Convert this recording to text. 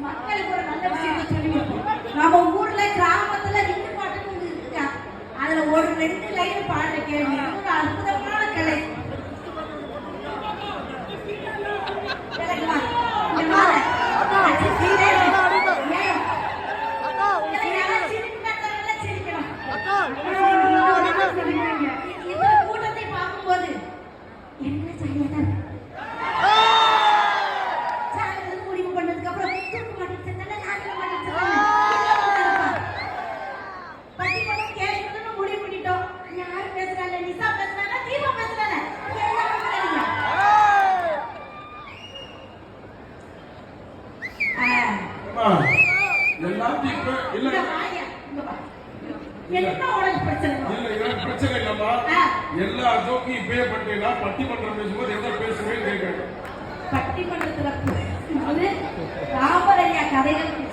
மக்களுக்கு ஒரு நல்ல விஷயத்தை சொல்லி நம்ம ஊர்ல கிராமத்துல ரெண்டு பாட்டுக்கு இருக்கா. அதுல ஒரு 2 லைன் பாடுற கேள்வி ஒரு அற்புதமான கலை. கூட்டத்தை பார்க்கும்போது என்ன செய்ய முடிவு பண்ணதுக்கு அப்புறம் பட்டிமன்றம் கேட்கணும்னு முடிவு பண்ணிட்டோம். யார் பேசுறாங்க? நிசா பேசுறாங்க, தீபா பேசுறாங்க. என்ன உனக்கு பிரச்சனை? இல்ல எனக்கு பிரச்சனை இல்லம்மா. எல்லா ஜோக்கியும் பே பண்ணிட்டேன்னா பட்டிமன்றம் பேசும்போது என்ன பேசுவேன்னு கேட்கணும். பட்டிமன்றத்துல ராமரையா கதைகள்